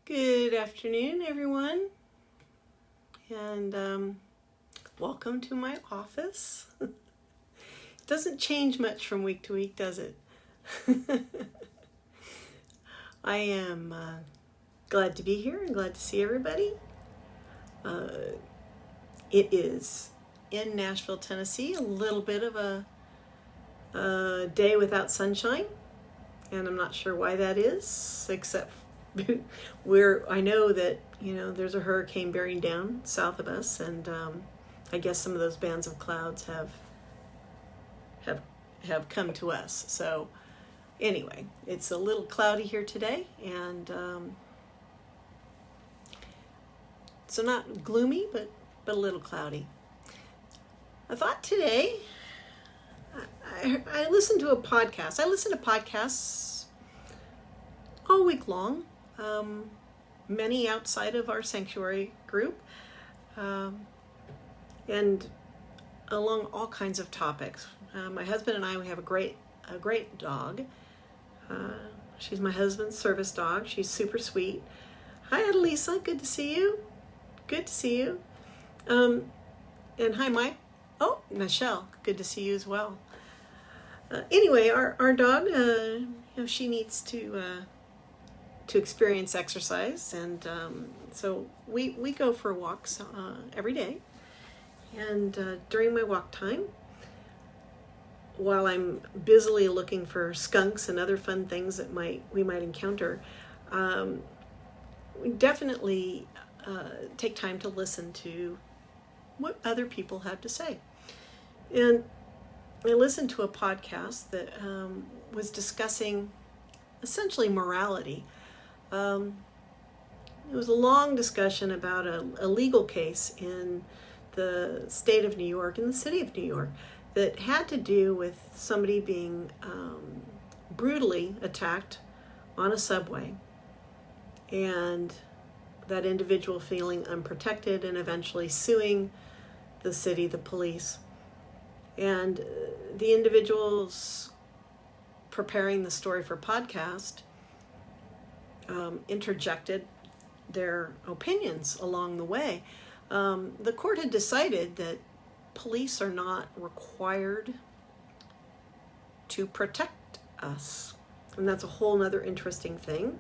Good afternoon, everyone, and welcome to my office. It doesn't change much from week to week, does it? I am glad to be here and glad to see everybody. It is in Nashville, Tennessee, a little bit of a day without sunshine, and I'm not sure why that is, except I know that, there's a hurricane bearing down south of us, and I guess some of those bands of clouds have come to us. So anyway, it's a little cloudy here today, and so not gloomy, but a little cloudy. I thought today, I listened to a podcast. I listen to podcasts all week long. Many outside of our sanctuary group, and along all kinds of topics. My husband and I, we have a great dog. She's my husband's service dog. She's super sweet. Hi, Adelisa. Good to see you. Good to see you. And hi, Mike. Oh, Michelle. Good to see you as well. Anyway, our dog, she needs to experience exercise, and so we go for walks every day, and during my walk time, while I'm busily looking for skunks and other fun things that we might encounter, we definitely take time to listen to what other people have to say. And I listened to a podcast that was discussing essentially morality. It was a long discussion about a legal case in the state of New York, in the city of New York, that had to do with somebody being brutally attacked on a subway, and that individual feeling unprotected and eventually suing the city, the police. And the individuals preparing the story for podcast interjected their opinions along the way. The court had decided that police are not required to protect us, and that's a whole other interesting thing.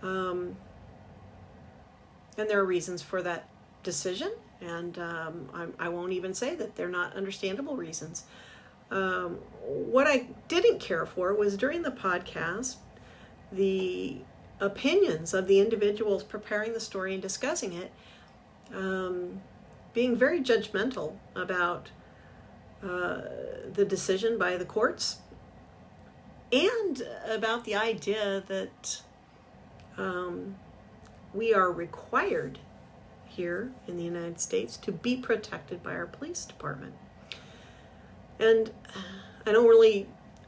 And there are reasons for that decision, and I won't even say that they're not understandable reasons. What I didn't care for was, during the podcast, the opinions of the individuals preparing the story and discussing it, being very judgmental about the decision by the courts, and about the idea that we are required here in the United States to be protected by our police department. And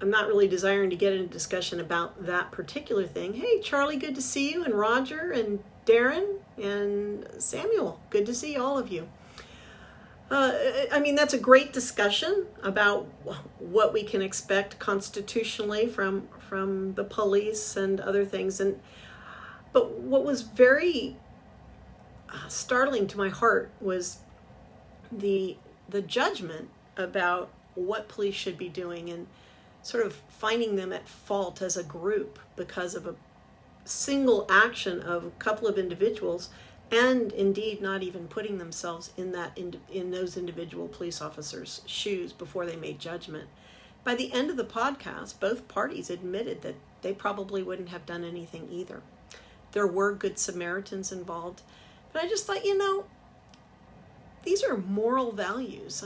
I'm not really desiring to get into discussion about that particular thing. Hey, Charlie, good to see you, and Roger, and Darren, and Samuel, good to see all of you. That's a great discussion about what we can expect constitutionally from the police and other things. But what was very startling to my heart was the judgment about what police should be doing, and sort of finding them at fault as a group because of a single action of a couple of individuals, and indeed not even putting themselves in those individual police officers' shoes before they made judgment. By the end of the podcast, both parties admitted that they probably wouldn't have done anything either. There were good Samaritans involved, but I just thought, these are moral values.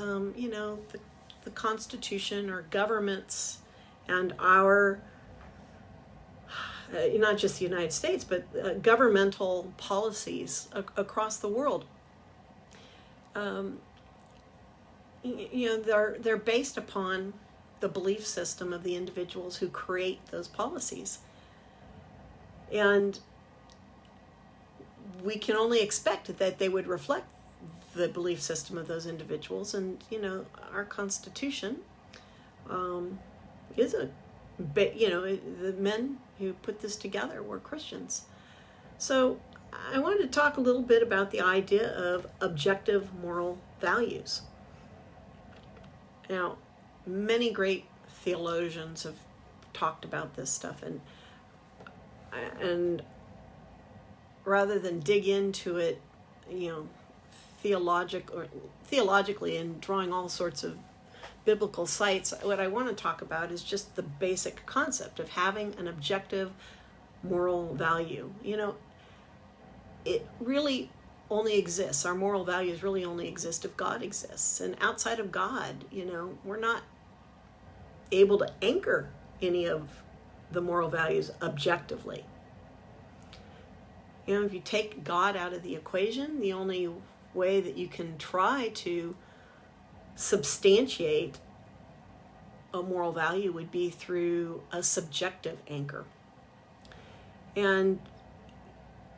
The Constitution, or governments, and our, not just the United States, but governmental policies across the world, they're based upon the belief system of the individuals who create those policies. And we can only expect that they would reflect the belief system of those individuals. And, our Constitution is the men who put this together were Christians. So I wanted to talk a little bit about the idea of objective moral values. Now, many great theologians have talked about this stuff, and rather than dig into it, theologically and drawing all sorts of biblical sites, what I want to talk about is just the basic concept of having an objective moral value. It really only exists. Our moral values really only exist if God exists. And outside of God, we're not able to anchor any of the moral values objectively. If you take God out of the equation, the only way that you can try to substantiate a moral value would be through a subjective anchor. And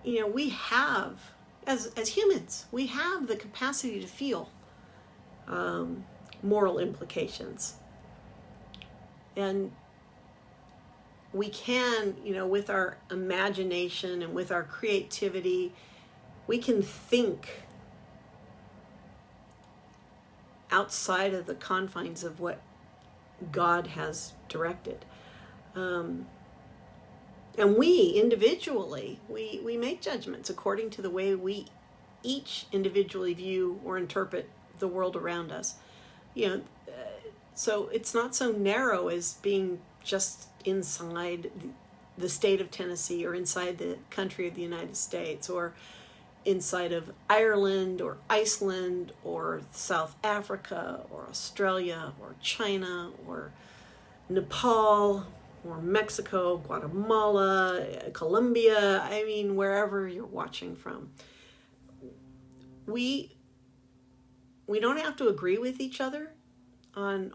we have, as humans, we have the capacity to feel moral implications. And we can, with our imagination and with our creativity, we can think outside of the confines of what God has directed. And we individually, we make judgments according to the way we each individually view or interpret the world around us. So it's not so narrow as being just inside the state of Tennessee or inside the country of the United States or inside of Ireland or Iceland or South Africa or Australia or China or Nepal or Mexico, Guatemala, Colombia, wherever you're watching from. We don't have to agree with each other on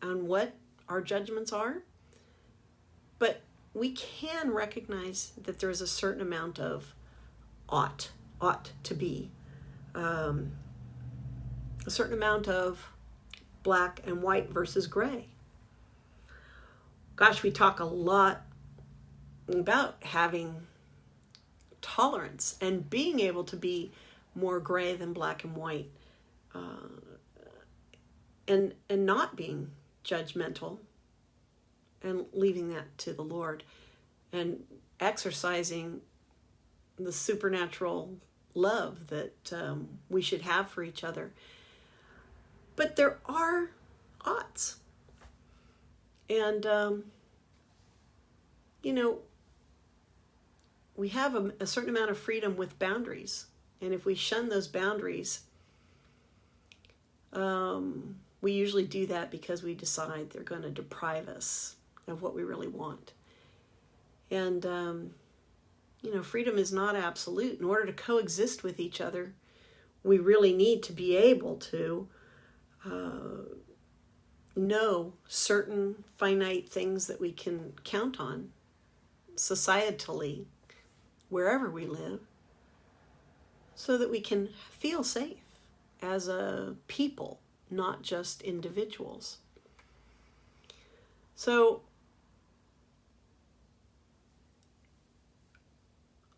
what our judgments are, but we can recognize that there's a certain amount of ought to be, a certain amount of black and white versus gray. Gosh, we talk a lot about having tolerance and being able to be more gray than black and white, and not being judgmental and leaving that to the Lord and exercising the supernatural love that we should have for each other. But there are oughts. And, we have a certain amount of freedom with boundaries. And if we shun those boundaries, we usually do that because we decide they're going to deprive us of what we really want. And, freedom is not absolute. In order to coexist with each other, we really need to be able to know certain finite things that we can count on societally, wherever we live, so that we can feel safe as a people, not just individuals. So,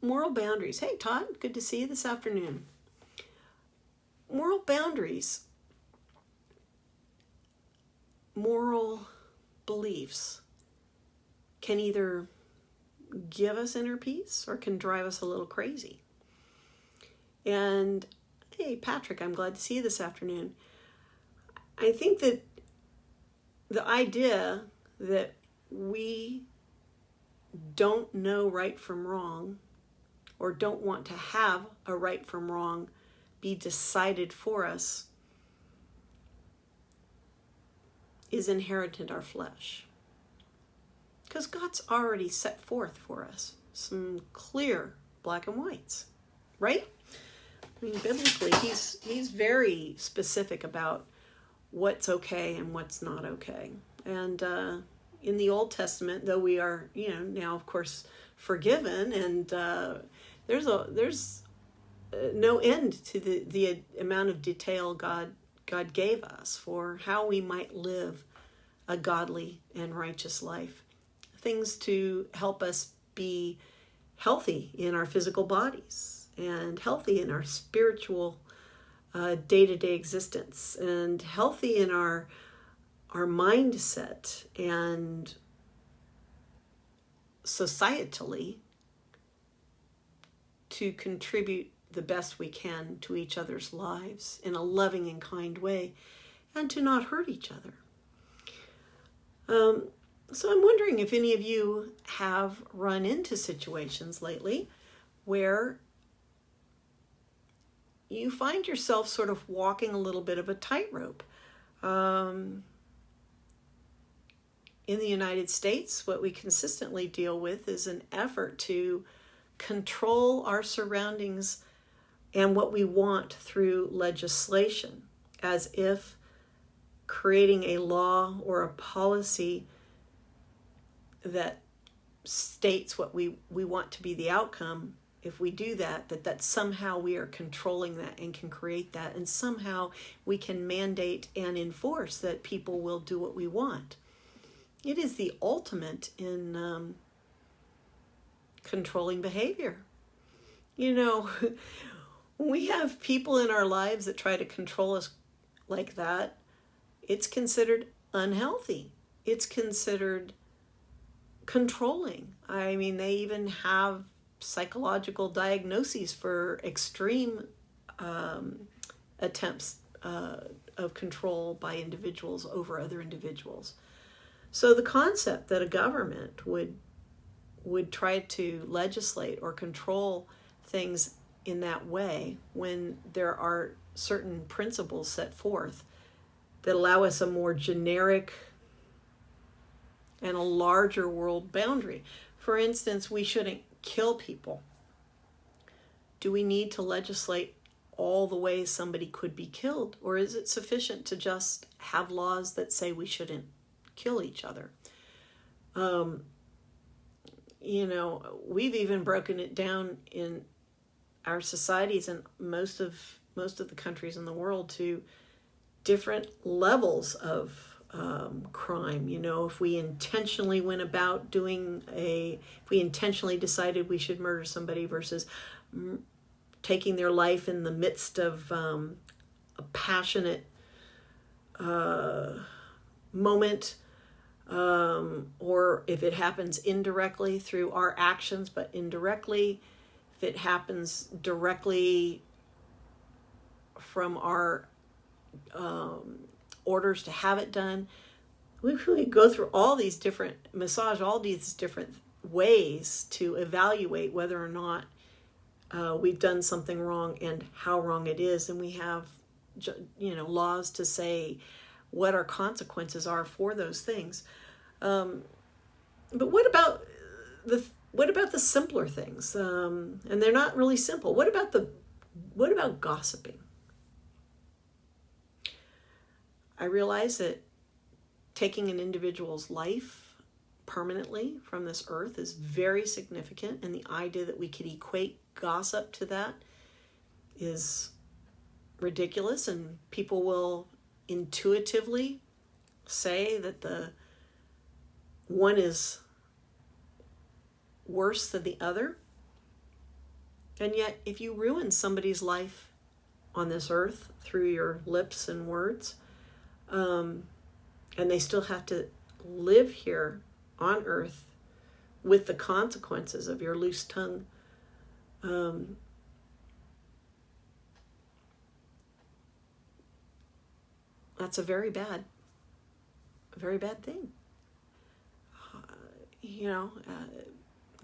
moral boundaries. Hey, Todd, good to see you this afternoon. Moral boundaries, moral beliefs can either give us inner peace or can drive us a little crazy. And hey, Patrick, I'm glad to see you this afternoon. I think that the idea that we don't know right from wrong or don't want to have a right from wrong be decided for us is inherent in our flesh. Because God's already set forth for us some clear black and whites, right? Biblically, he's very specific about what's okay and what's not okay. And in the Old Testament, though we are, now of course forgiven, and there's no end to the amount of detail God gave us for how we might live a godly and righteous life. Things to help us be healthy in our physical bodies and healthy in our spiritual day-to-day existence and healthy in our mindset and societally to contribute the best we can to each other's lives in a loving and kind way and to not hurt each other. So I'm wondering if any of you have run into situations lately where you find yourself sort of walking a little bit of a tightrope. In the United States, what we consistently deal with is an effort to control our surroundings and what we want through legislation, as if creating a law or a policy that states what we want to be the outcome. If we do that somehow we are controlling that and can create that, and somehow we can mandate and enforce that people will do what we want. It is the ultimate in controlling behavior. You know, when we have people in our lives that try to control us like that, it's considered unhealthy. It's considered controlling. I mean, they even have psychological diagnoses for extreme attempts of control by individuals over other individuals. So the concept that a government would try to legislate or control things in that way when there are certain principles set forth that allow us a more generic and a larger world boundary. For instance, we shouldn't kill people. Do we need to legislate all the ways somebody could be killed? Or is it sufficient to just have laws that say we shouldn't kill each other? You know, we've even broken it down in our societies and most of the countries in the world to different levels of crime. You know, if we intentionally went about if we intentionally decided we should murder somebody versus taking their life in the midst of a passionate moment, or if it happens indirectly through our actions, but indirectly, if it happens directly from our orders to have it done. We go through all these different ways to evaluate whether or not we've done something wrong and how wrong it is. And we have, laws to say what our consequences are for those things. But what about the simpler things? And they're not really simple. What about gossiping? I realize that taking an individual's life permanently from this earth is very significant, and the idea that we could equate gossip to that is ridiculous, and people will intuitively say that the one is worse than the other. And yet, if you ruin somebody's life on this earth through your lips and words, and they still have to live here on earth with the consequences of your loose tongue, that's a very bad thing.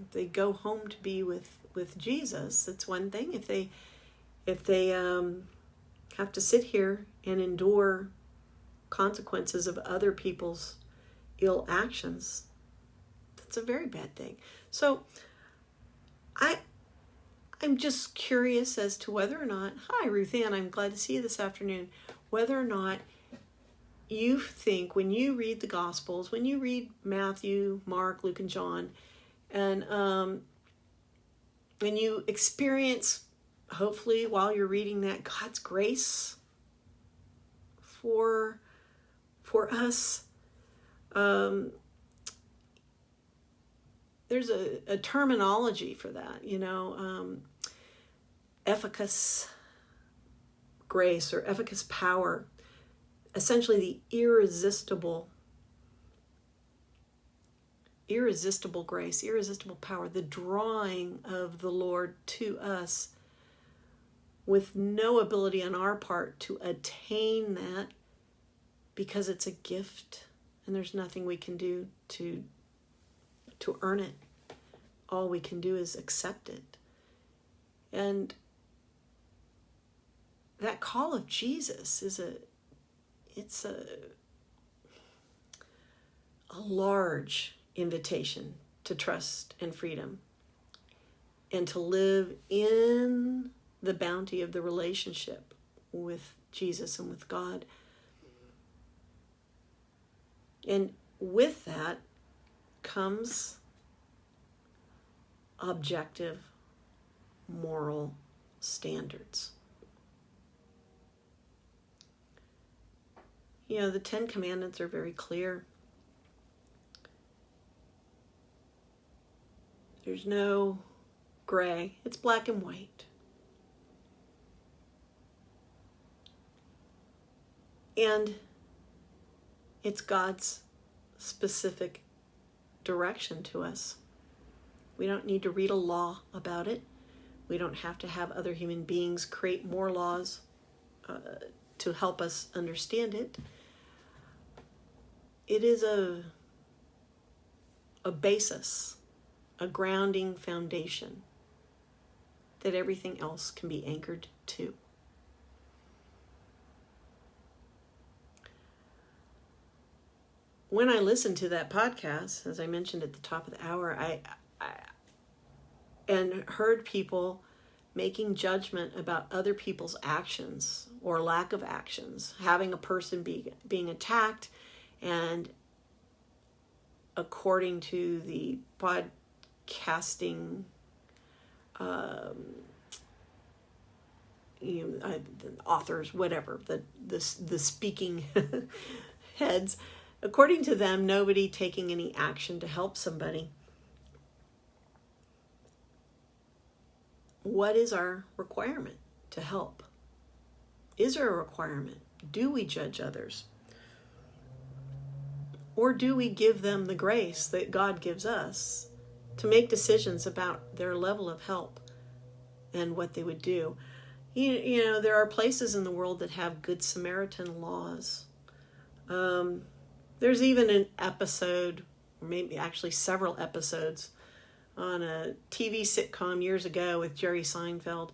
If they go home to be with Jesus, it's one thing. If they have to sit here and endure consequences of other people's ill actions, that's a very bad thing. So I'm just curious as to whether or not, hi Ruth Ann, I'm glad to see you this afternoon, whether or not you think when you read the Gospels, when you read Matthew, Mark, Luke, and John, and you experience, hopefully while you're reading that, God's grace for us, there's a terminology for that, efficacious grace or efficacious power, essentially the irresistible grace, irresistible power, the drawing of the Lord to us with no ability on our part to attain that, because it's a gift and there's nothing we can do to earn it. All we can do is accept it. And that call of Jesus is a large invitation to trust and freedom and to live in the bounty of the relationship with Jesus and with God. And with that comes objective moral standards. The 10 Commandments are very clear. There's no gray. It's black and white. And it's God's specific direction to us. We don't need to read a law about it. We don't have to have other human beings create more laws to help us understand it. It is a basis, a grounding foundation that everything else can be anchored to. When I listened to that podcast, as I mentioned at the top of the hour, I and heard people making judgment about other people's actions or lack of actions, having a person being attacked, and according to the podcasting authors, whatever, the speaking heads, according to them, nobody taking any action to help somebody. What is our requirement to help? Is there a requirement? Do we judge others? Or do we give them the grace that God gives us to make decisions about their level of help and what they would do? There are places in the world that have Good Samaritan laws. There's even an episode, or maybe actually several episodes, on a TV sitcom years ago with Jerry Seinfeld,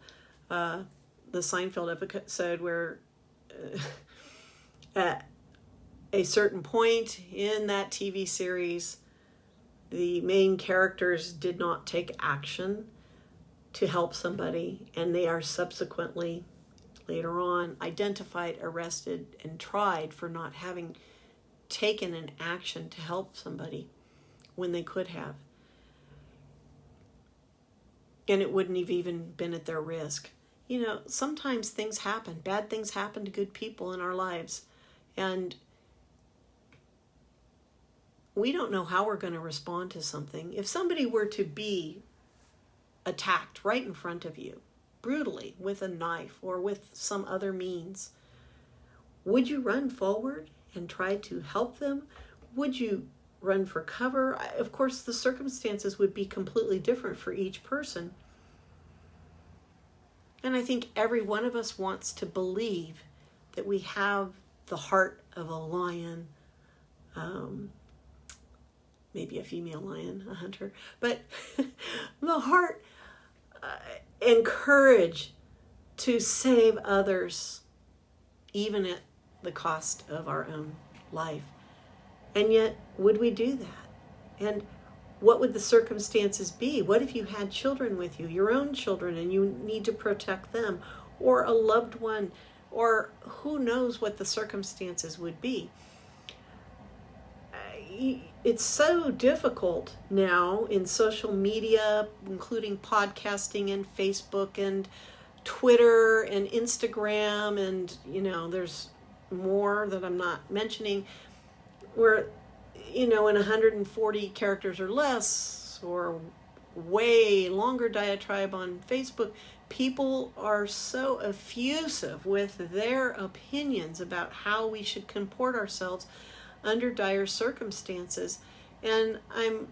the Seinfeld episode where at a certain point in that TV series, the main characters did not take action to help somebody, and they are subsequently, later on, identified, arrested, and tried for not having taken an action to help somebody when they could have. And it wouldn't have even been at their risk. Sometimes things happen. Bad things happen to good people in our lives. And we don't know how we're going to respond to something. If somebody were to be attacked right in front of you, brutally, with a knife or with some other means, would you run forward and try to help them? Would you run for cover? Of course, the circumstances would be completely different for each person. And I think every one of us wants to believe that we have the heart of a lion, maybe a female lion, a hunter, but the heart and courage to save others, even at the cost of our own life. And yet, would we do that? And what would the circumstances be? What if you had children with you, your own children, and you need to protect them, or a loved one, or who knows what the circumstances would be? It's so difficult now in social media, including podcasting and Facebook and Twitter and Instagram, and there's more that I'm not mentioning, where in 140 characters or less, or way longer diatribe on Facebook, people are so effusive with their opinions about how we should comport ourselves under dire circumstances. And I'm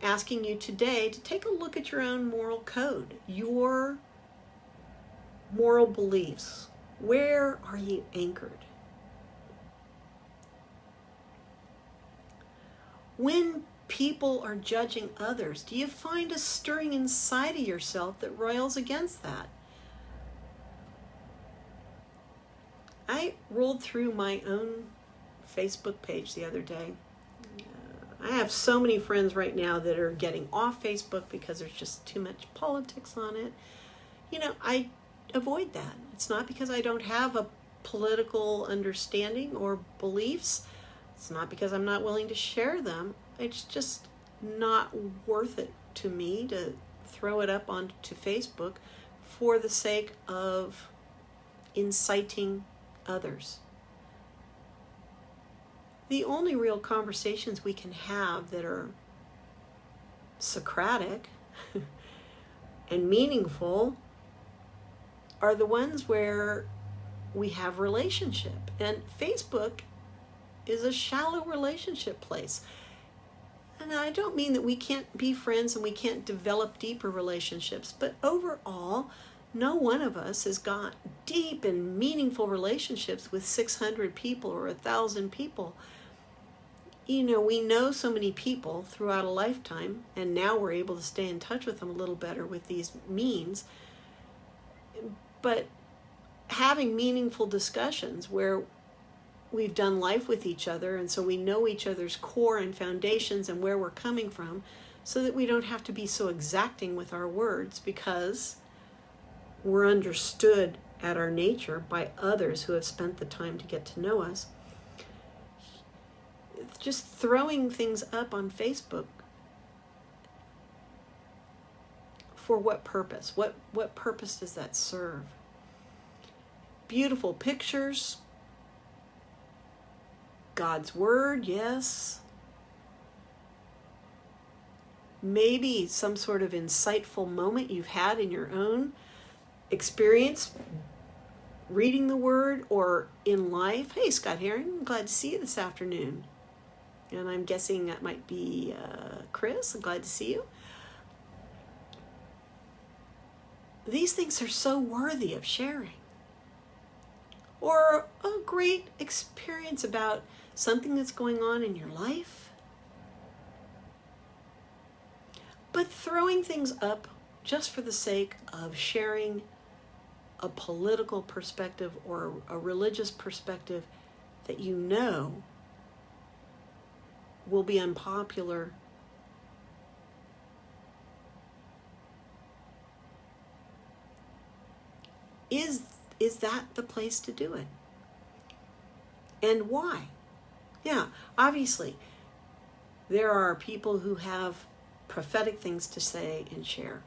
asking you today to take a look at your own moral code, your moral beliefs. Where are you anchored? When people are judging others, do you find a stirring inside of yourself that roils against that? I rolled through my own Facebook page the other day. I have so many friends right now that are getting off Facebook because there's just too much politics on it. I avoid that. It's not because I don't have a political understanding or beliefs. It's not because I'm not willing to share them. It's just not worth it to me to throw it up onto Facebook for the sake of inciting others. The only real conversations we can have that are Socratic and meaningful are the ones where we have relationship. And Facebook is a shallow relationship place. And I don't mean that we can't be friends and we can't develop deeper relationships, but overall, no one of us has got deep and meaningful relationships with 600 people or 1,000 people. We know so many people throughout a lifetime, and now we're able to stay in touch with them a little better with these means. But having meaningful discussions where we've done life with each other, and so we know each other's core and foundations and where we're coming from, so that we don't have to be so exacting with our words because we're understood at our nature by others who have spent the time to get to know us. Just throwing things up on Facebook, for what purpose? What purpose does that serve? Beautiful pictures, God's word, yes. Maybe some sort of insightful moment you've had in your own experience reading the word or in life. Hey, Scott Herring, I'm glad to see you this afternoon. And I'm guessing that might be Chris. I'm glad to see you. These things are so worthy of sharing. Or a great experience about something that's going on in your life. But throwing things up just for the sake of sharing a political perspective or a religious perspective that you know will be unpopular, is that the place to do it? And why? Yeah, obviously, there are people who have prophetic things to say and share.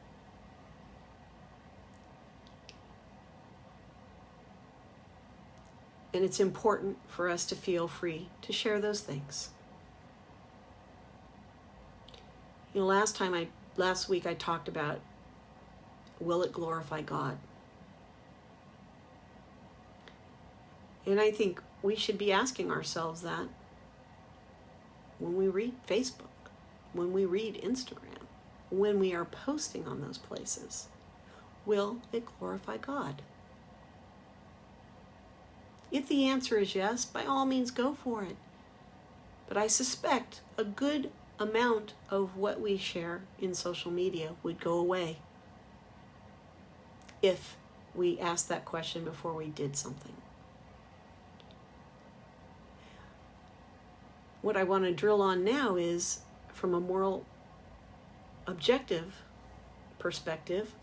And it's important for us to feel free to share those things. Last week I talked about, will it glorify God? And I think we should be asking ourselves that when we read Facebook, when we read Instagram, when we are posting on those places. Will it glorify God? If the answer is yes, by all means go for it. But I suspect a good amount of what we share in social media would go away if we asked that question before we did something. What I want to drill on now is, from a moral, objective perspective,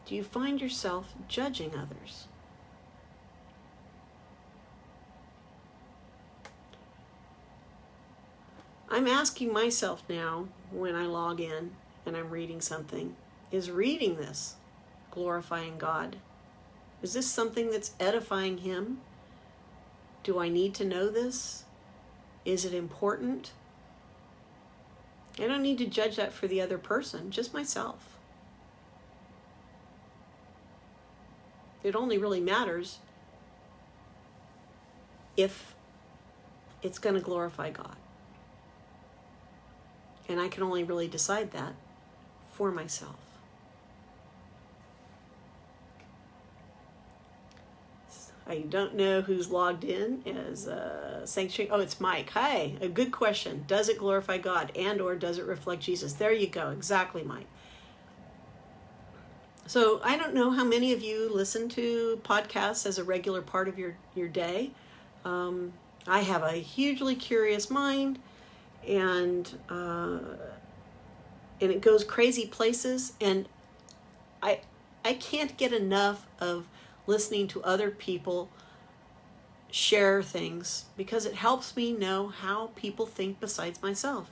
do you find yourself judging others? I'm asking myself now, when I log in and I'm reading something, is reading this glorifying God? Is this something that's edifying Him? Do I need to know this? Is it important? I don't need to judge that for the other person, just myself. It only really matters if it's going to glorify God. And I can only really decide that for myself. I don't know who's logged in as sanctuary. Oh, it's Mike. Hi, a good question. Does it glorify God and or does it reflect Jesus? There you go. Exactly, Mike. So I don't know how many of you listen to podcasts as a regular part of your day. I have a hugely curious mind, and it goes crazy places, and I can't get enough of listening to other people share things because it helps me know how people think besides myself.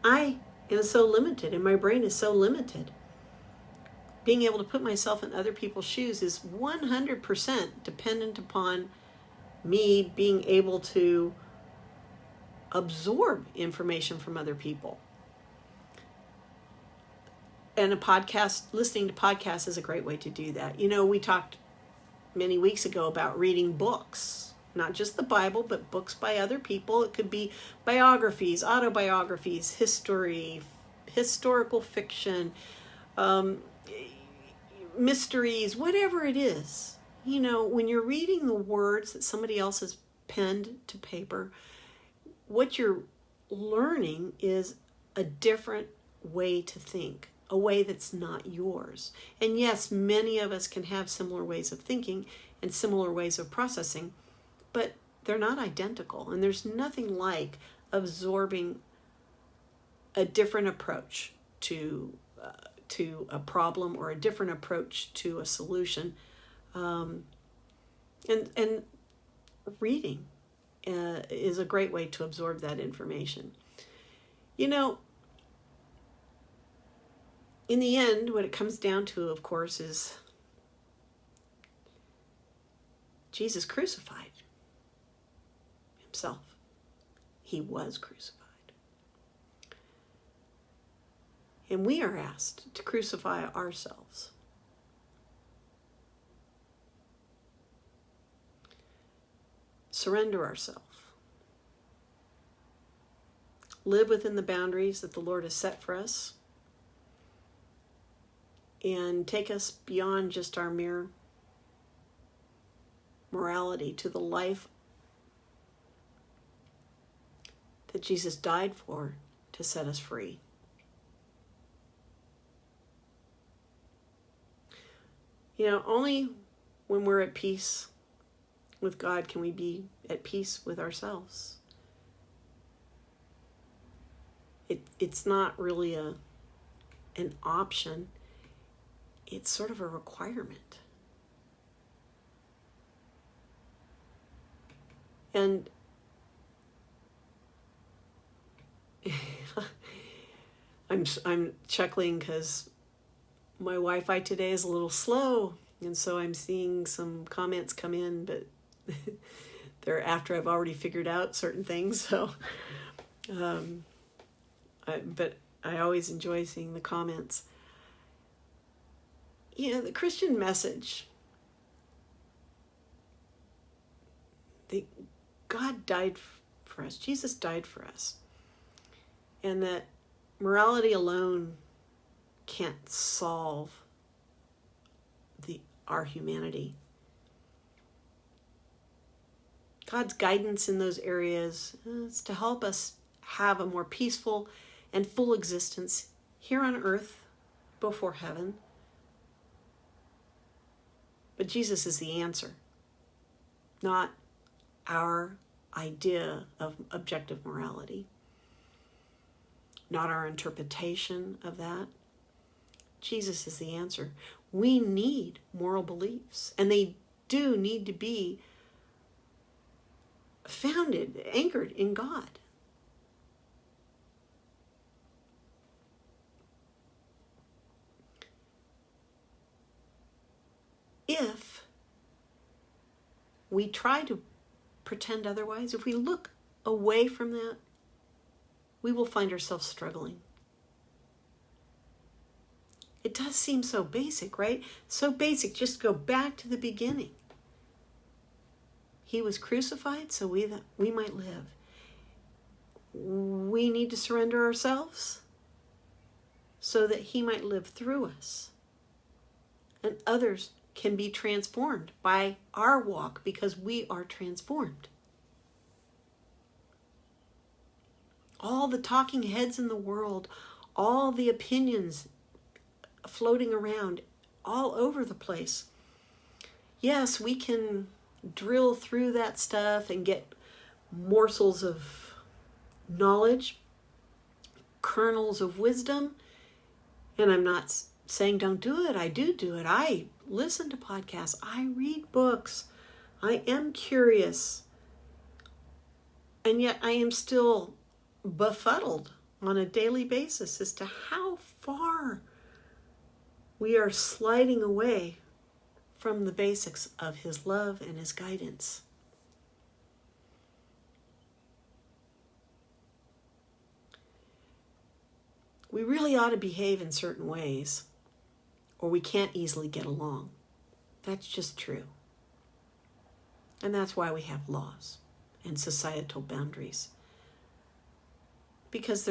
I am so limited, and my brain is so limited. Being able to put myself in other people's shoes is 100% dependent upon me being able to absorb information from other people. And listening to podcasts is a great way to do that. You know, we talked many weeks ago about reading books, not just the Bible, but books by other people. It could be biographies, autobiographies, history, historical fiction, mysteries, whatever it is. You know, when you're reading the words that somebody else has penned to paper, what you're learning is a different way to think, a way that's not yours. And yes, many of us can have similar ways of thinking and similar ways of processing, but they're not identical. And there's nothing like absorbing a different approach to a problem or a different approach to a solution. And reading is a great way to absorb that information. You know, in the end, what it comes down to, of course, is Jesus crucified himself. He was crucified. And we are asked to crucify ourselves. Surrender ourselves. Live within the boundaries that the Lord has set for us. And take us beyond just our mere morality to the life that Jesus died for to set us free. You know, only when we're at peace with God can we be at peace with ourselves. It's not really an option. It's sort of a requirement. And I'm chuckling because my Wi-Fi today is a little slow, and so I'm seeing some comments come in, but they're after I've already figured out certain things. So, but I always enjoy seeing the comments. You know, the Christian message, God died for us. Jesus died for us. And that morality alone can't solve our humanity. God's guidance in those areas is to help us have a more peaceful and full existence here on earth before heaven. But Jesus is the answer, not our idea of objective morality, not our interpretation of that. Jesus is the answer. We need moral beliefs, and they do need to be founded, anchored in God. If we try to pretend otherwise, if we look away from that, we will find ourselves struggling. It does seem so basic, right? So basic. Just go back to the beginning. He was crucified so we might live. We need to surrender ourselves so that he might live through us. And others can be transformed by our walk because we are transformed. All the talking heads in the world, all the opinions floating around all over the place. Yes, we can drill through that stuff and get morsels of knowledge, kernels of wisdom. And I'm not saying don't do it. I do it. I listen to podcasts. I read books. I am curious. And yet I am still befuddled on a daily basis as to how far we are sliding away from the basics of his love and his guidance. We really ought to behave in certain ways, or we can't easily get along. That's just true. And that's why we have laws and societal boundaries. Because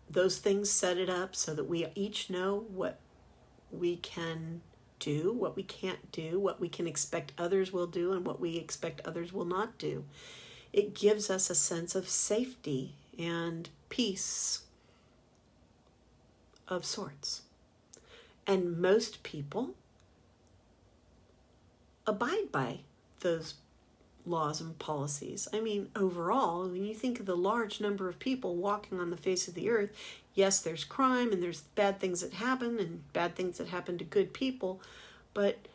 those things set it up so that we each know what we can do, what we can't do, what we can expect others will do, and what we expect others will not do. It gives us a sense of safety and peace of sorts. And most people abide by those laws and policies. I mean, overall, when you think of the large number of people walking on the face of the earth, yes, there's crime and there's bad things that happen and bad things that happen to good people, but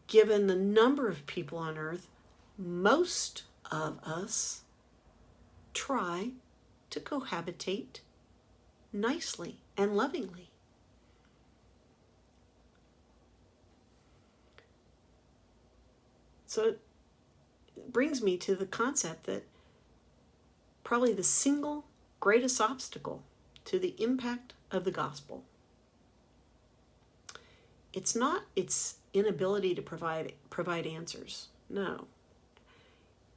given the number of people on earth, most of us try to cohabitate nicely and lovingly. So it brings me to the concept that probably the single greatest obstacle to the impact of the gospel, it's not its inability to provide answers. No.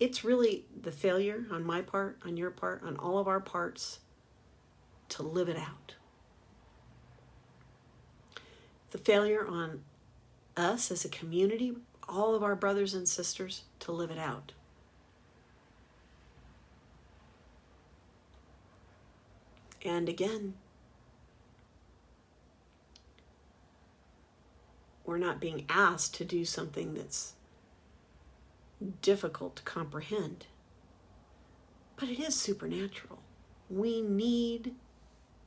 It's really the failure on my part, on your part, on all of our parts to live it out. The failure on us as a community, all of our brothers and sisters, to live it out. And again, we're not being asked to do something that's difficult to comprehend, but it is supernatural. We need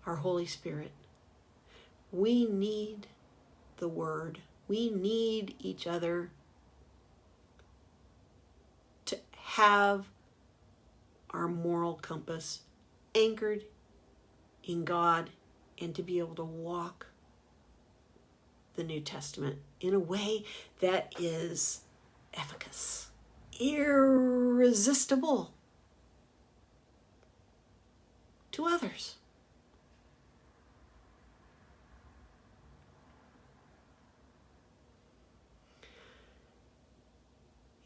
our Holy Spirit. We need the Word. We need each other to have our moral compass anchored in God and to be able to walk the New Testament in a way that is efficacious, irresistible to others.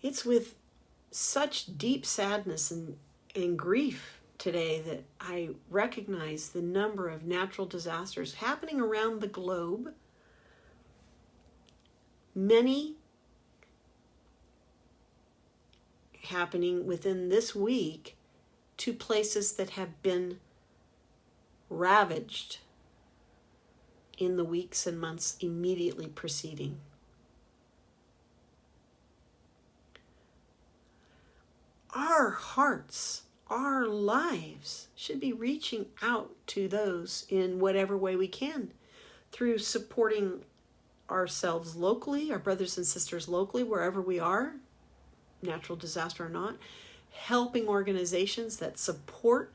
It's with such deep sadness and grief today that I recognize the number of natural disasters happening around the globe. Many happening within this week to places that have been ravaged in the weeks and months immediately preceding. Our hearts, our lives should be reaching out to those in whatever way we can, through supporting ourselves locally, our brothers and sisters locally, wherever we are, natural disaster or not, helping organizations that support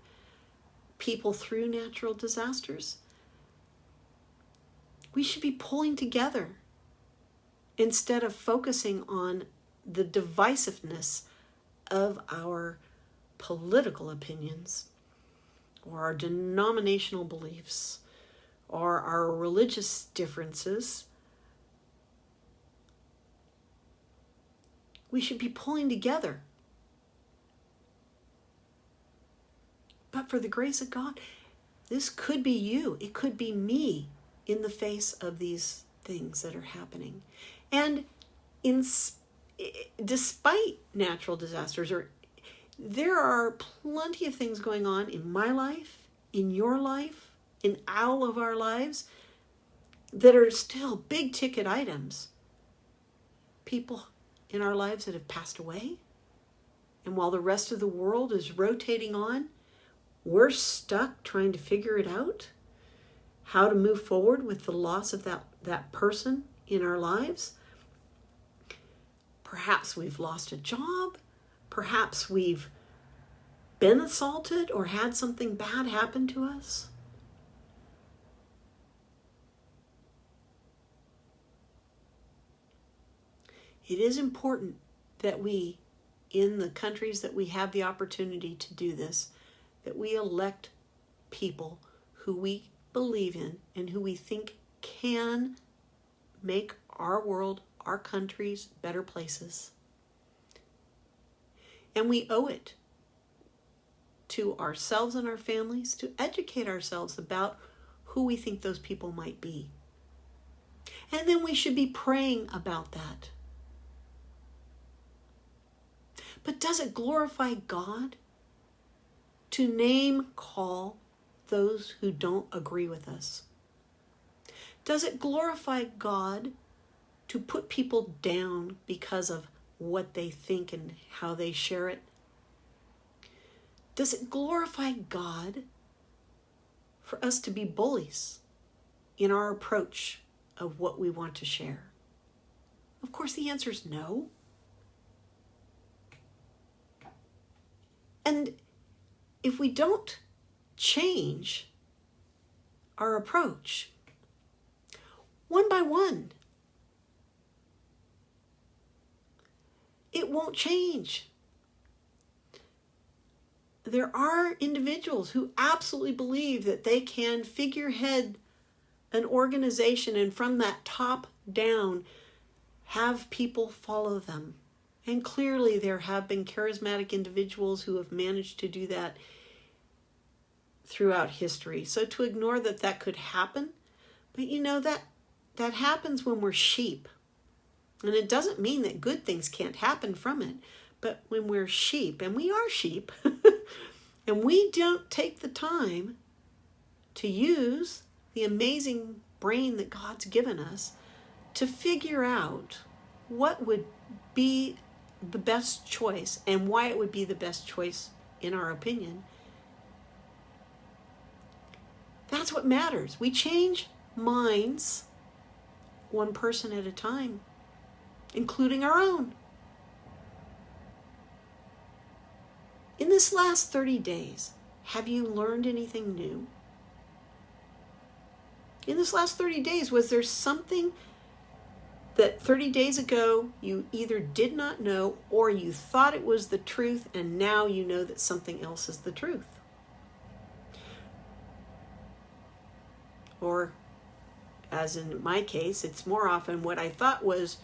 people through natural disasters. We should be pulling together instead of focusing on the divisiveness of our political opinions or our denominational beliefs or our religious differences, we should be pulling together. But for the grace of God, this could be you. It could be me in the face of these things that are happening. And despite natural disasters, there are plenty of things going on in my life, in your life, in all of our lives that are still big ticket items. People in our lives that have passed away. And while the rest of the world is rotating on, we're stuck trying to figure it out, how to move forward with the loss of that person in our lives. Perhaps we've lost a job. Perhaps we've been assaulted or had something bad happen to us. It is important that we, in the countries that we have the opportunity to do this, that we elect people who we believe in and who we think can make our world, our countries, better places. And we owe it to ourselves and our families to educate ourselves about who we think those people might be. And then we should be praying about that. But does it glorify God to name call those who don't agree with us? Does it glorify God to put people down because of what they think and how they share it? Does it glorify God for us to be bullies in our approach of what we want to share? Of course, the answer is no. And if we don't change our approach, one by one, it won't change. There are individuals who absolutely believe that they can figurehead an organization and from that top down have people follow them. And clearly there have been charismatic individuals who have managed to do that throughout history. So to ignore that could happen, but that happens when we're sheep. And it doesn't mean that good things can't happen from it, but when we're sheep, and we are sheep, and we don't take the time to use the amazing brain that God's given us to figure out what would be the best choice and why it would be the best choice in our opinion, that's what matters. We change minds one person at a time, including our own. In this last 30 days, have you learned anything new? In this last 30 days, was there something that 30 days ago you either did not know or you thought it was the truth and now you know that something else is the truth? Or, as in my case, it's more often what I thought was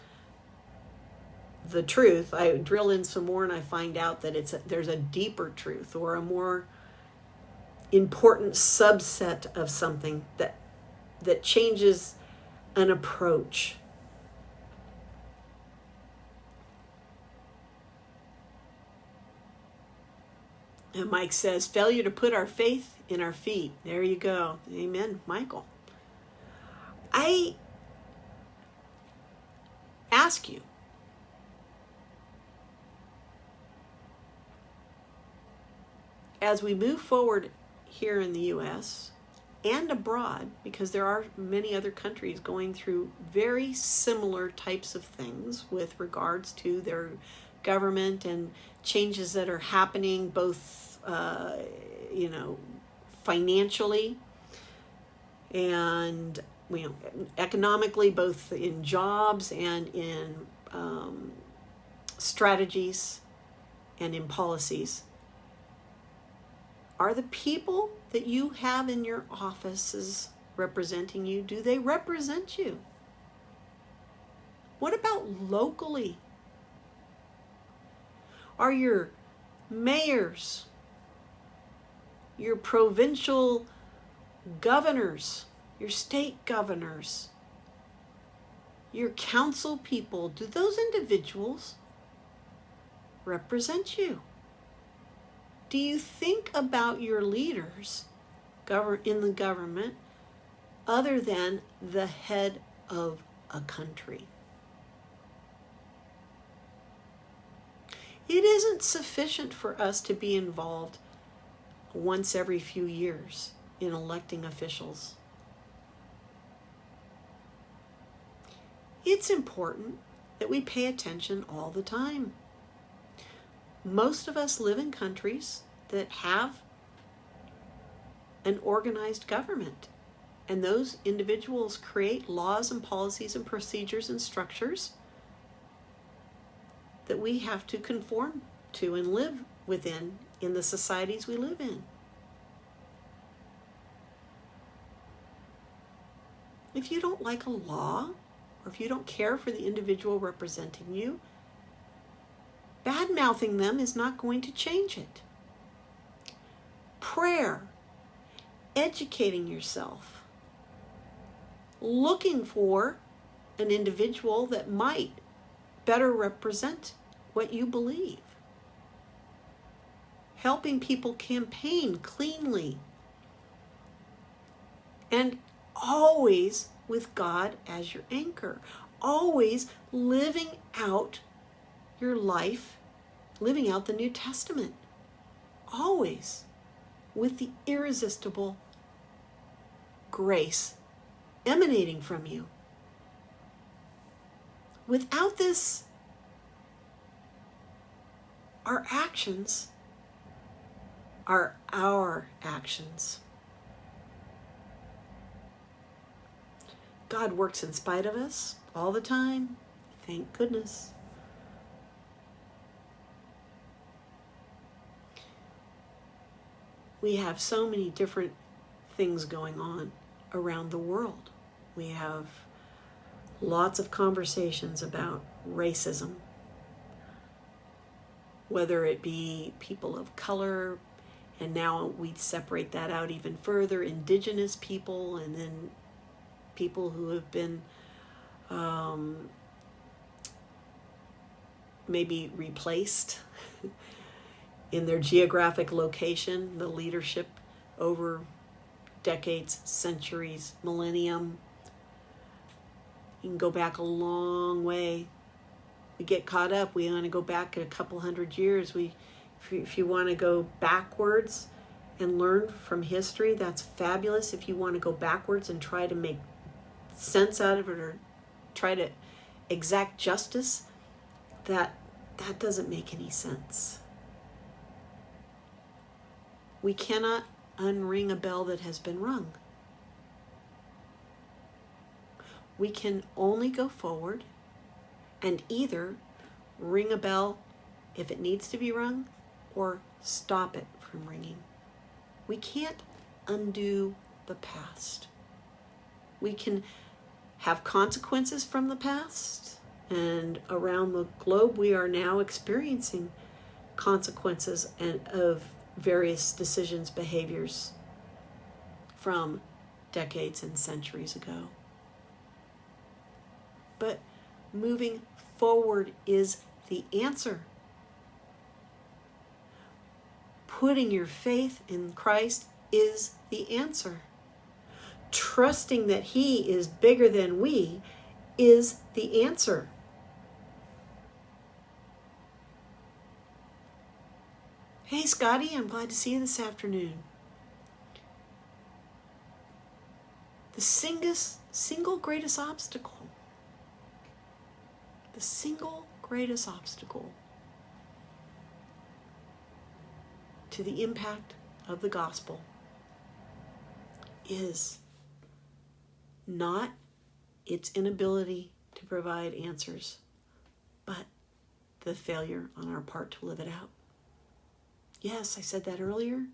the truth. I drill in some more and I find out that there's a deeper truth or a more important subset of something that changes an approach. And Mike says, failure to put our faith in our feet. There you go. Amen, Michael. I ask you, as we move forward here in the U.S. and abroad, because there are many other countries going through very similar types of things with regards to their government and changes that are happening both financially and economically, both in jobs and in strategies and in policies. Are the people that you have in your offices representing you, do they represent you? What about locally? Are your mayors, your provincial governors, your state governors, your council people, do those individuals represent you? Do you think about your leaders in the government other than the head of a country? It isn't sufficient for us to be involved once every few years in electing officials. It's important that we pay attention all the time. Most of us live in countries that have an organized government, and those individuals create laws and policies and procedures and structures that we have to conform to and live within in the societies we live in. If you don't like a law, or if you don't care for the individual representing you, bad-mouthing them is not going to change it. Prayer, educating yourself, looking for an individual that might better represent what you believe, helping people campaign cleanly, and always with God as your anchor, always living out your life, living out the New Testament, always with the irresistible grace emanating from you. Without this, our actions are our actions. God works in spite of us all the time. Thank goodness. We have so many different things going on around the world. We have lots of conversations about racism, whether it be people of color, and now we separate that out even further, indigenous people, and then people who have been maybe replaced in their geographic location, the leadership over decades, centuries, millennium. You can go back a long way. We get caught up. We want to go back a couple hundred years. If you want to go backwards and learn from history, that's fabulous. If you want to go backwards and try to make sense out of it or try to exact justice, that doesn't make any sense. We cannot unring a bell that has been rung. We can only go forward and either ring a bell if it needs to be rung or stop it from ringing. We can't undo the past. We can have consequences from the past, and around the globe we are now experiencing consequences of various decisions, behaviors from decades and centuries ago. But moving forward is the answer. Putting your faith in Christ is the answer. Trusting that He is bigger than we is the answer. Hey, Scotty, I'm glad to see you this afternoon. The single greatest obstacle to the impact of the gospel is not its inability to provide answers, but the failure on our part to live it out. Yes, I said that earlier.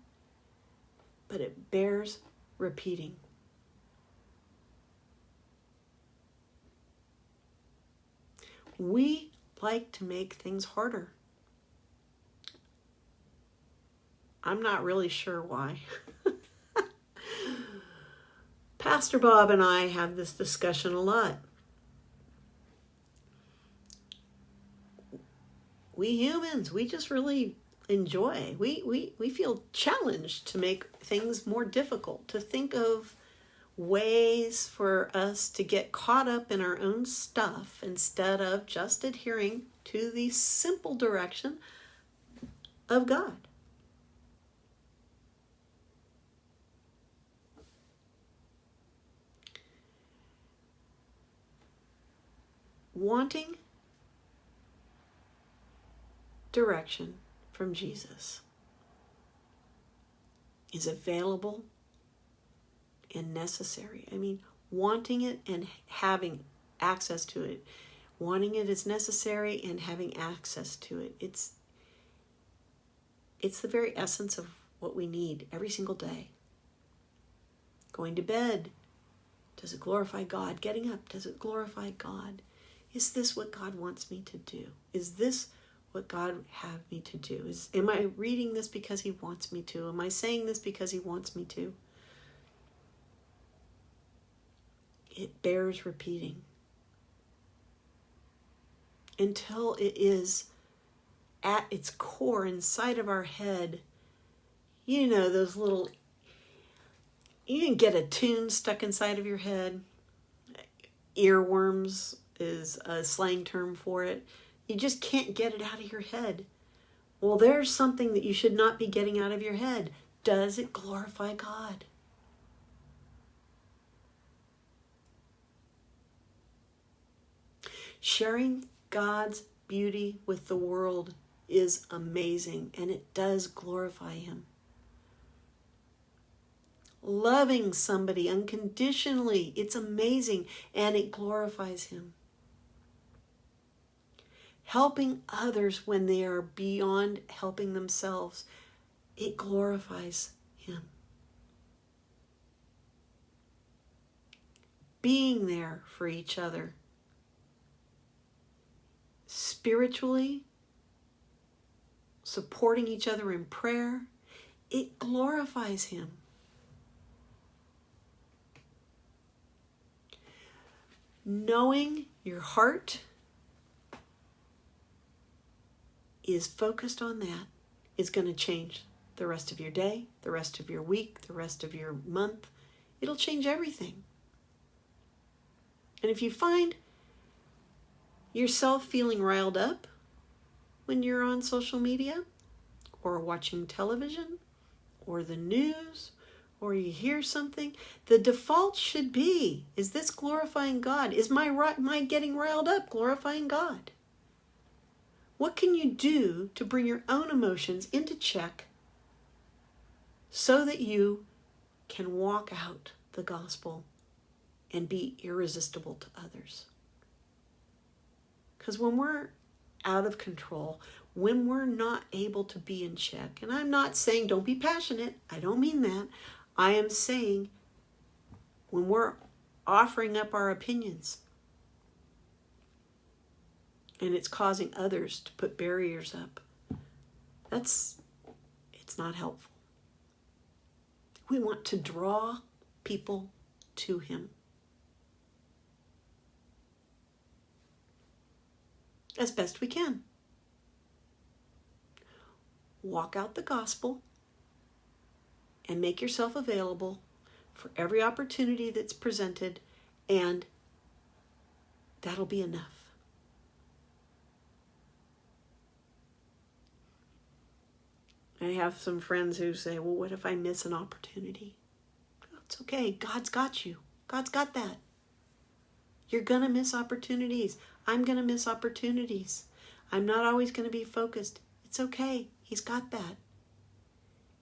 but it bears repeating. We like to make things harder. I'm not really sure why. Pastor Bob and I have this discussion a lot. We humans, we just really enjoy. We feel challenged to make things more difficult, to think of ways for us to get caught up in our own stuff instead of just adhering to the simple direction of God. Wanting direction from Jesus is available and necessary. I mean, wanting it and having access to it. Wanting it is necessary, and having access to it. It's the very essence of what we need every single day. Going to bed, does it glorify God? Getting up, does it glorify God? Is this what God wants me to do? Is this what God would have me to do? Am I reading this because He wants me to? Am I saying this because He wants me to? It bears repeating until it is at its core inside of our head. You know, those little, you can get a tune stuck inside of your head. Earworms is a slang term for it. You just can't get it out of your head. Well, there's something that you should not be getting out of your head. Does it glorify God? Sharing God's beauty with the world is amazing, and it does glorify Him. Loving somebody unconditionally, it's amazing, and it glorifies Him. Helping others when they are beyond helping themselves, it glorifies Him. Being there for each other, spiritually, supporting each other in prayer, it glorifies Him. Knowing your heart is focused on that is going to change the rest of your day, the rest of your week, the rest of your month. It'll change everything. And if you find yourself feeling riled up when you're on social media or watching television or the news or you hear something, the default should be, is this glorifying God? Is my getting riled up glorifying God? What can you do to bring your own emotions into check so that you can walk out the gospel and be irresistible to others? Because when we're out of control, when we're not able to be in check, and I'm not saying don't be passionate, I don't mean that. I am saying when we're offering up our opinions and it's causing others to put barriers up, it's not helpful. We want to draw people to Him as best we can. Walk out the gospel and make yourself available for every opportunity that's presented, and that'll be enough. I have some friends who say, well, what if I miss an opportunity? Oh, it's okay. God's got you. God's got that. You're going to miss opportunities. I'm going to miss opportunities. I'm not always going to be focused. It's okay. He's got that.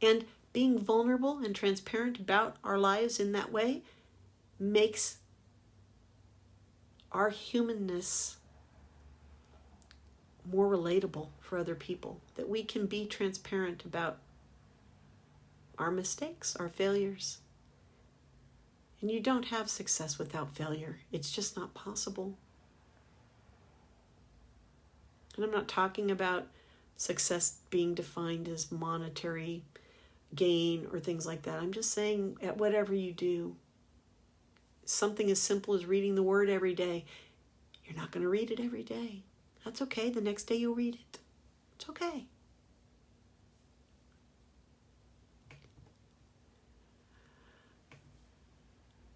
And being vulnerable and transparent about our lives in that way makes our humanness more relatable for other people. That we can be transparent about our mistakes, our failures. And you don't have success without failure. It's just not possible. And I'm not talking about success being defined as monetary gain or things like that. I'm just saying at whatever you do, something as simple as reading the Word every day, you're not going to read it every day. That's okay. The next day you'll read it. It's okay.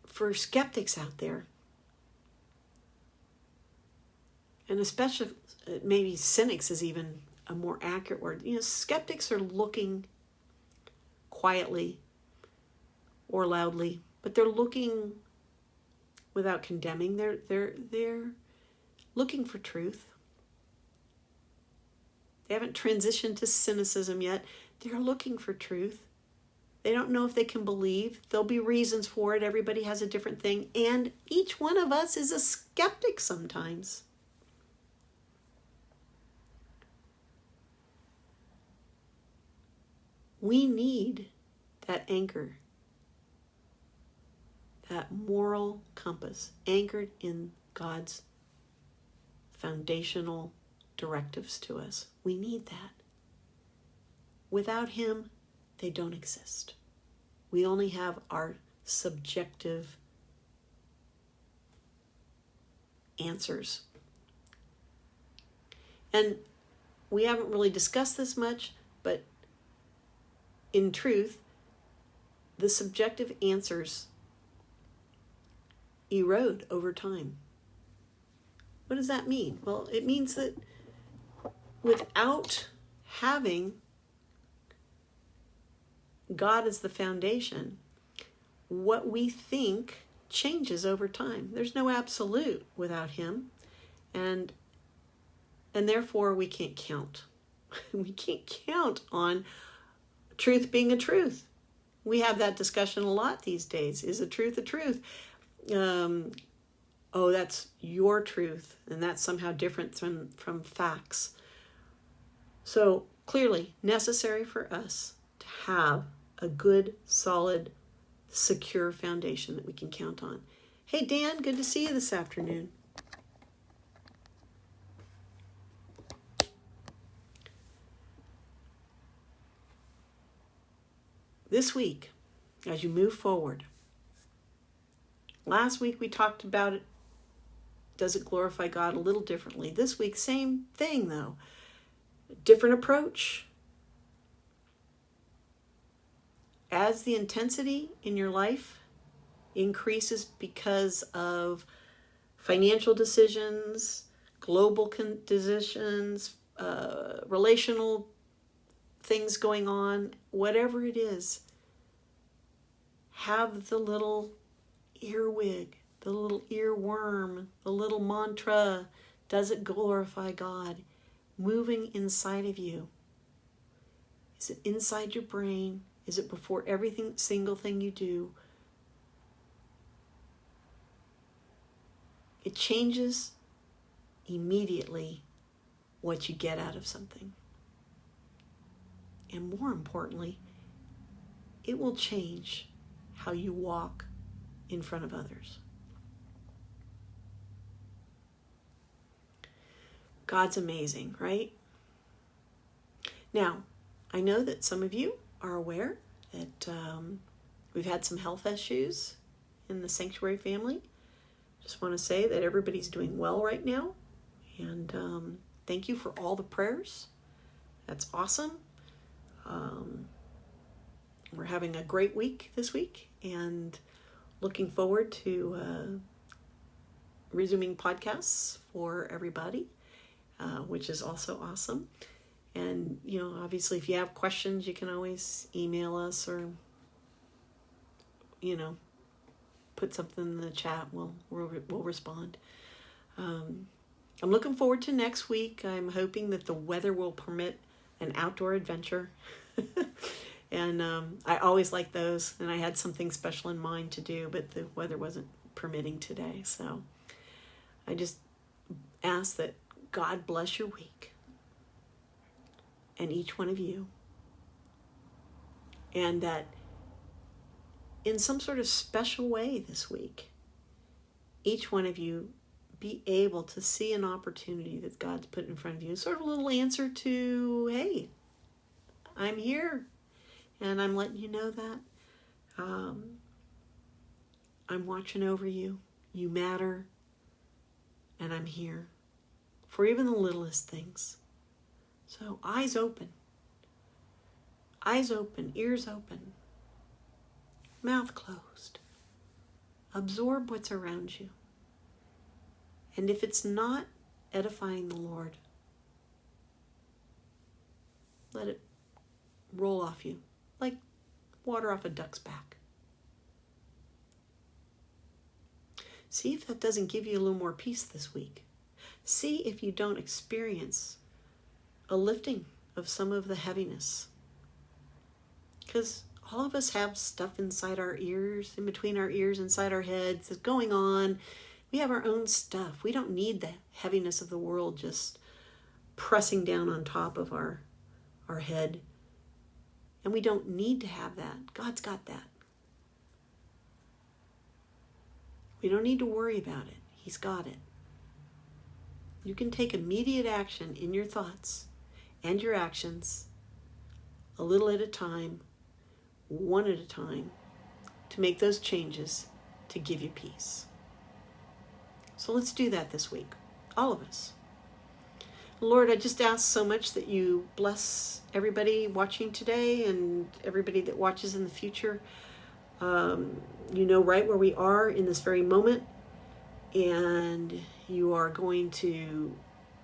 For skeptics out there, and especially maybe cynics is even a more accurate word. Skeptics are looking quietly or loudly, but they're looking without condemning. They're looking for truth. They haven't transitioned to cynicism yet. They're looking for truth. They don't know if they can believe. There'll be reasons for it. Everybody has a different thing. And each one of us is a skeptic sometimes. We need that anchor, that moral compass anchored in God's foundational directives to us. We need that. Without Him, they don't exist. We only have our subjective answers. And we haven't really discussed this much, but in truth, the subjective answers erode over time. What does that mean? Well, it means that without having God as the foundation, what we think changes over time. There's no absolute without Him, and therefore we can't count. We can't count on truth being a truth. We have that discussion a lot these days. Is a truth a truth? Oh, that's your truth, and that's somehow different from facts. So clearly necessary for us to have a good, solid, secure foundation that we can count on. Hey, Dan, good to see you this afternoon. This week, as you move forward, last week we talked about it. Does it glorify God a little differently? This week, same thing though. Different approach. As the intensity in your life increases because of financial decisions, global decisions, relational things going on, whatever it is, have the little earwig, the little earworm, the little mantra, does it glorify God, moving inside of you. Is it inside your brain? Is it before single thing you do? It changes immediately what you get out of something. And more importantly, it will change how you walk in front of others. God's amazing, right? Now, I know that some of you are aware that we've had some health issues in the sanctuary family. Just want to say that everybody's doing well right now. And thank you for all the prayers. That's awesome. We're having a great week this week and looking forward to resuming podcasts for everybody, which is also awesome. And, obviously if you have questions, you can always email us or, put something in the chat. We'll respond. I'm looking forward to next week. I'm hoping that the weather will permit an outdoor adventure. And I always like those. And I had something special in mind to do, but the weather wasn't permitting today. So I just ask that God bless your week and each one of you. And that in some sort of special way this week, each one of you be able to see an opportunity that God's put in front of you. Sort of a little answer to, hey, I'm here and I'm letting you know that. I'm watching over you. You matter. And I'm here for even the littlest things. So eyes open. Eyes open, ears open, mouth closed. Absorb what's around you. And if it's not edifying the Lord, let it roll off you like water off a duck's back. See if that doesn't give you a little more peace this week. See if you don't experience a lifting of some of the heaviness. Because all of us have stuff inside our ears, in between our ears, inside our heads that's going on. We have our own stuff. We don't need the heaviness of the world just pressing down on top of our head. And we don't need to have that. God's got that. We don't need to worry about it. He's got it. You can take immediate action in your thoughts and your actions, a little at a time, one at a time, to make those changes to give you peace. So let's do that this week, all of us. Lord, I just ask so much that you bless everybody watching today and everybody that watches in the future. You know right where we are in this very moment, and you are going to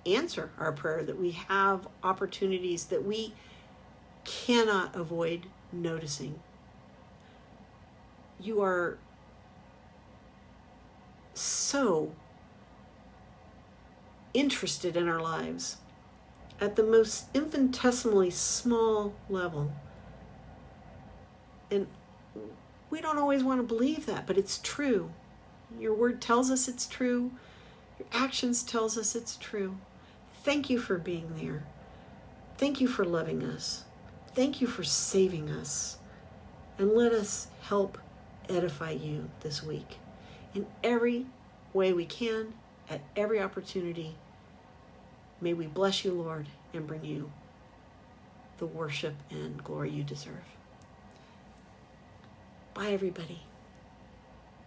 answer our prayer, that we have opportunities that we cannot avoid noticing. You are so interested in our lives at the most infinitesimally small level. And we don't always want to believe that, but it's true. Your word tells us it's true. Your actions tells us it's true. Thank you for being there. Thank you for loving us. Thank you for saving us. And let us help edify you this week in every way we can, at every opportunity. May we bless you, Lord, and bring you the worship and glory you deserve. Bye, everybody.